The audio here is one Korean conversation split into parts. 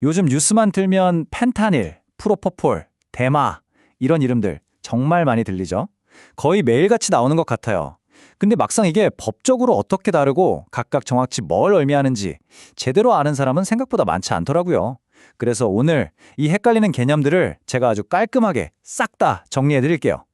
요즘 뉴스만 들면 펜타닐, 프로포폴, 대마 이런 이름들 정말 많이 들리죠? 거의 매일같이 나오는 것 같아요. 근데 막상 이게 법적으로 어떻게 다르고 각각 정확히 뭘 의미하는지 제대로 아는 사람은 생각보다 많지 않더라고요. 그래서 오늘 이 헷갈리는 개념들을 제가 아주 깔끔하게 싹 다 정리해 드릴게요.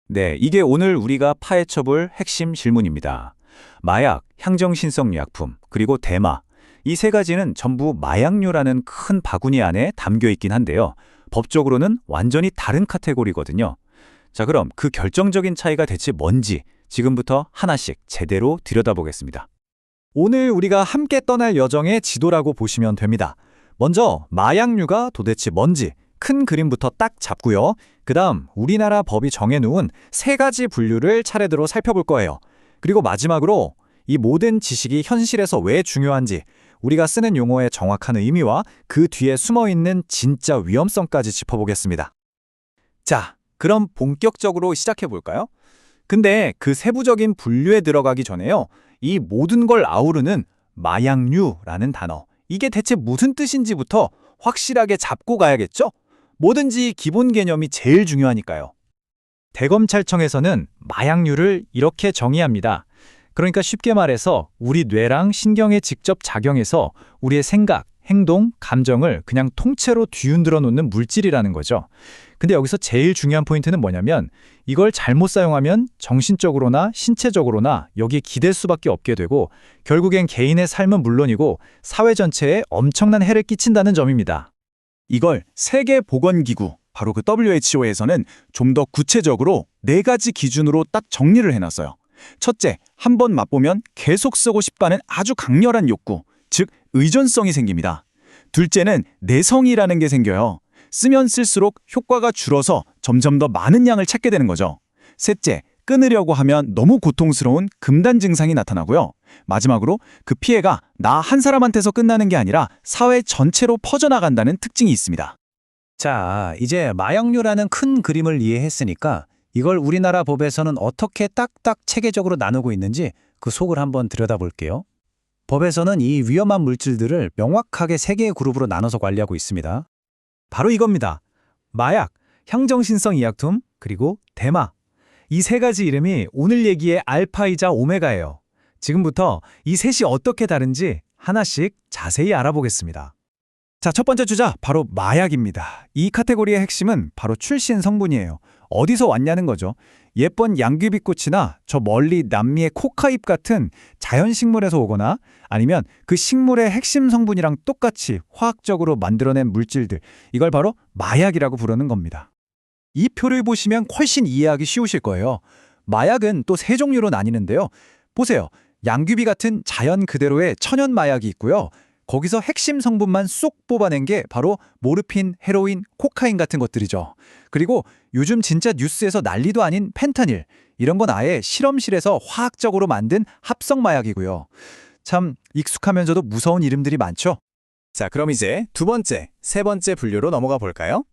네, 이게 오늘 우리가 파헤쳐볼 핵심 질문입니다. 마약, 향정신성의약품, 그리고 대마. 이 세 가지는 전부 마약류라는 큰 바구니 안에 담겨 있긴 한데요. 법적으로는 완전히 다른 카테고리거든요. 자, 그럼 그 결정적인 차이가 대체 뭔지 지금부터 하나씩 제대로 들여다보겠습니다. 오늘 우리가 함께 떠날 여정의 지도라고 보시면 됩니다. 먼저 마약류가 도대체 뭔지 큰 그림부터 딱 잡고요. 그다음 우리나라 법이 정해놓은 세 가지 분류를 차례대로 살펴볼 거예요. 그리고 마지막으로 이 모든 지식이 현실에서 왜 중요한지, 우리가 쓰는 용어의 정확한 의미와 그 뒤에 숨어있는 진짜 위험성까지 짚어보겠습니다. 자, 그럼 본격적으로 시작해볼까요? 근데 그 세부적인 분류에 들어가기 전에요. 이 모든 걸 아우르는 마약류라는 단어, 이게 대체 무슨 뜻인지부터 확실하게 잡고 가야겠죠? 뭐든지 기본 개념이 제일 중요하니까요. 대검찰청에서는 마약류를 이렇게 정의합니다. 그러니까 쉽게 말해서 우리 뇌랑 신경에 직접 작용해서 우리의 생각, 행동, 감정을 그냥 통째로 뒤흔들어 놓는 물질이라는 거죠. 근데 여기서 제일 중요한 포인트는 뭐냐면 이걸 잘못 사용하면 정신적으로나 신체적으로나 여기에 기댈 수밖에 없게 되고 결국엔 개인의 삶은 물론이고 사회 전체에 엄청난 해를 끼친다는 점입니다. 이걸 세계보건기구, 바로 그 WHO에서는 좀 더 구체적으로 네 가지 기준으로 딱 정리를 해놨어요. 첫째, 한 번 맛보면 계속 쓰고 싶다는 아주 강렬한 욕구, 즉 의존성이 생깁니다. 둘째는 내성이라는 게 생겨요. 쓰면 쓸수록 효과가 줄어서 점점 더 많은 양을 찾게 되는 거죠. 셋째, 끊으려고 하면 너무 고통스러운 금단 증상이 나타나고요. 마지막으로 그 피해가 나 한 사람한테서 끝나는 게 아니라 사회 전체로 퍼져나간다는 특징이 있습니다. 자, 이제 마약류라는 큰 그림을 이해했으니까 이걸 우리나라 법에서는 어떻게 딱딱 체계적으로 나누고 있는지 그 속을 한번 들여다볼게요. 법에서는 이 위험한 물질들을 명확하게 세 개의 그룹으로 나눠서 관리하고 있습니다. 바로 이겁니다. 마약, 향정신성의약품, 그리고 대마. 이 세 가지 이름이 오늘 얘기의 알파이자 오메가예요. 지금부터 이 셋이 어떻게 다른지 하나씩 자세히 알아보겠습니다. 자, 첫 번째 주자, 바로 마약입니다. 이 카테고리의 핵심은 바로 출신 성분이에요. 어디서 왔냐는 거죠. 예쁜 양귀비꽃이나 저 멀리 남미의 코카잎 같은 자연식물에서 오거나 아니면 그 식물의 핵심 성분이랑 똑같이 화학적으로 만들어낸 물질들, 이걸 바로 마약이라고 부르는 겁니다. 이 표를 보시면 훨씬 이해하기 쉬우실 거예요. 마약은 또 세 종류로 나뉘는데요. 보세요. 양귀비 같은 자연 그대로의 천연 마약이 있고요. 거기서 핵심 성분만 쏙 뽑아낸 게 바로 모르핀, 헤로인, 코카인 같은 것들이죠. 그리고 요즘 진짜 뉴스에서 난리도 아닌 펜타닐, 이런 건 아예 실험실에서 화학적으로 만든 합성 마약이고요. 참 익숙하면서도 무서운 이름들이 많죠? 자, 그럼 이제 두 번째, 세 번째 분류로 넘어가 볼까요?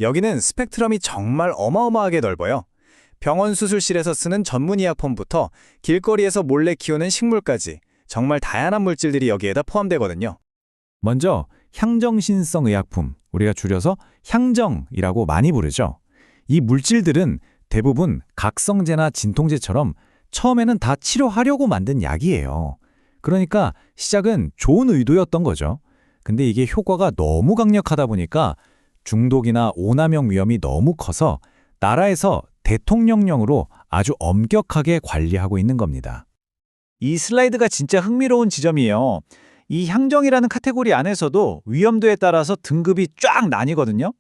여기는 스펙트럼이 정말 어마어마하게 넓어요. 병원 수술실에서 쓰는 전문의약품부터 길거리에서 몰래 키우는 식물까지 정말 다양한 물질들이 여기에다 포함되거든요. 먼저 향정신성 의약품, 우리가 줄여서 향정이라고 많이 부르죠. 이 물질들은 대부분 각성제나 진통제처럼 처음에는 다 치료하려고 만든 약이에요. 그러니까 시작은 좋은 의도였던 거죠. 근데 이게 효과가 너무 강력하다 보니까 중독이나 오남용 위험이 너무 커서 나라에서 대통령령으로 아주 엄격하게 관리하고 있는 겁니다. 이 슬라이드가 진짜 흥미로운 지점이에요. 이 향정이라는 카테고리 안에서도 위험도에 따라서 등급이 쫙 나뉘거든요.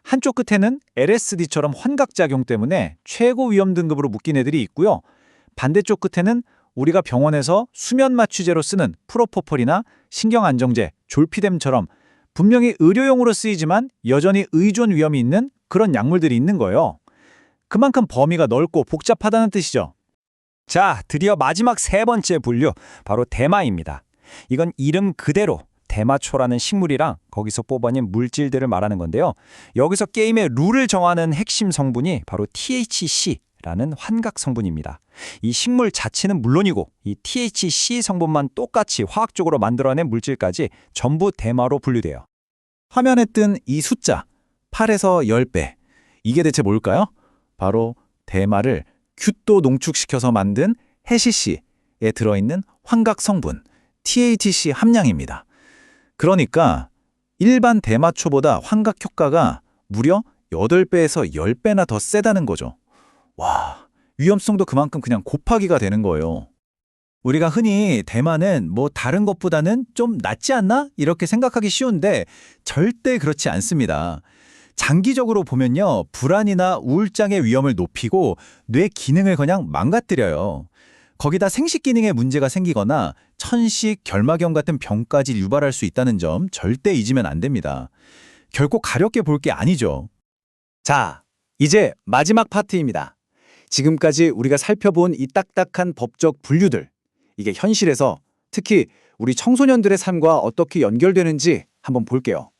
한쪽 끝에는 LSD처럼 환각작용 때문에 최고 위험 등급으로 묶인 애들이 있고요. 반대쪽 끝에는 우리가 병원에서 수면 마취제로 쓰는 프로포폴이나 신경안정제, 졸피뎀처럼 분명히 의료용으로 쓰이지만 여전히 의존 위험이 있는 그런 약물들이 있는 거예요. 그만큼 범위가 넓고 복잡하다는 뜻이죠. 자, 드디어 마지막 세 번째 분류, 바로 대마입니다. 이건 이름 그대로 대마초라는 식물이랑 거기서 뽑아낸 물질들을 말하는 건데요. 여기서 게임의 룰을 정하는 핵심 성분이 바로 THC라는 라는 환각 성분입니다. 이 식물 자체는 물론이고 이 THC 성분만 똑같이 화학적으로 만들어낸 물질까지 전부 대마로 분류돼요. 화면에 뜬 이 숫자 8에서 10배. 이게 대체 뭘까요? 바로 대마를 큐또 농축시켜서 만든 해시씨에 들어있는 환각 성분 THC 함량입니다. 그러니까 일반 대마초보다 환각 효과가 무려 8배에서 10배나 더 세다는 거죠. 와, 위험성도 그만큼 그냥 곱하기가 되는 거예요. 우리가 흔히 대마는 뭐 다른 것보다는 좀 낫지 않나? 이렇게 생각하기 쉬운데 절대 그렇지 않습니다. 장기적으로 보면요, 불안이나 우울장의 위험을 높이고 뇌 기능을 그냥 망가뜨려요. 거기다 생식 기능에 문제가 생기거나 천식, 결막염 같은 병까지 유발할 수 있다는 점 절대 잊으면 안 됩니다. 결코 가볍게 볼 게 아니죠. 자, 이제 마지막 파트입니다. 지금까지 우리가 살펴본 이 딱딱한 법적 분류들, 이게 현실에서 특히 우리 청소년들의 삶과 어떻게 연결되는지 한번 볼게요.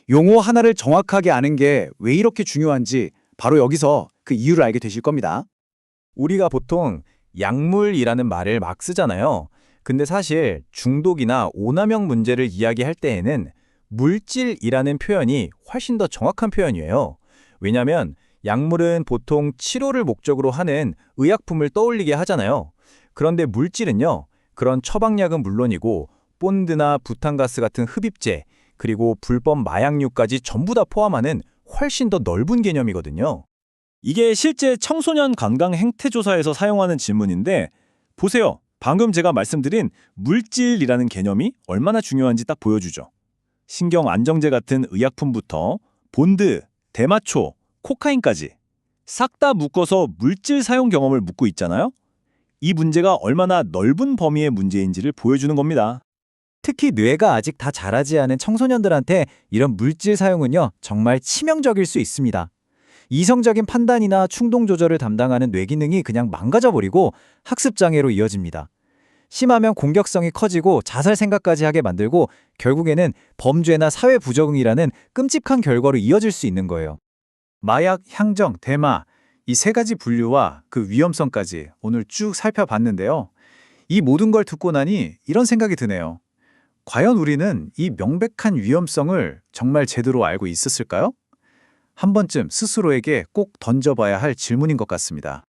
용어 하나를 정확하게 아는 게 왜 이렇게 중요한지 바로 여기서 그 이유를 알게 되실 겁니다. 우리가 보통 약물이라는 말을 막 쓰잖아요. 근데 사실 중독이나 오남용 문제를 이야기할 때에는 물질이라는 표현이 훨씬 더 정확한 표현이에요. 왜냐하면 약물은 보통 치료를 목적으로 하는 의약품을 떠올리게 하잖아요. 그런데 물질은요, 그런 처방약은 물론이고 본드나 부탄가스 같은 흡입제, 그리고 불법 마약류까지 전부 다 포함하는 훨씬 더 넓은 개념이거든요. 이게 실제 청소년 건강 행태 조사에서 사용하는 질문인데 보세요. 방금 제가 말씀드린 물질이라는 개념이 얼마나 중요한지 딱 보여주죠. 신경 안정제 같은 의약품부터 본드, 대마초, 코카인까지 싹 다 묶어서 물질 사용 경험을 묻고 있잖아요. 이 문제가 얼마나 넓은 범위의 문제인지를 보여주는 겁니다. 특히 뇌가 아직 다 자라지 않은 청소년들한테 이런 물질 사용은요, 정말 치명적일 수 있습니다. 이성적인 판단이나 충동 조절을 담당하는 뇌 기능이 그냥 망가져버리고 학습장애로 이어집니다. 심하면 공격성이 커지고 자살 생각까지 하게 만들고 결국에는 범죄나 사회 부적응이라는 끔찍한 결과로 이어질 수 있는 거예요. 마약, 향정, 대마, 이 세 가지 분류와 그 위험성까지 오늘 쭉 살펴봤는데요. 이 모든 걸 듣고 나니 이런 생각이 드네요. 과연 우리는 이 명백한 위험성을 정말 제대로 알고 있었을까요? 한 번쯤 스스로에게 꼭 던져봐야 할 질문인 것 같습니다.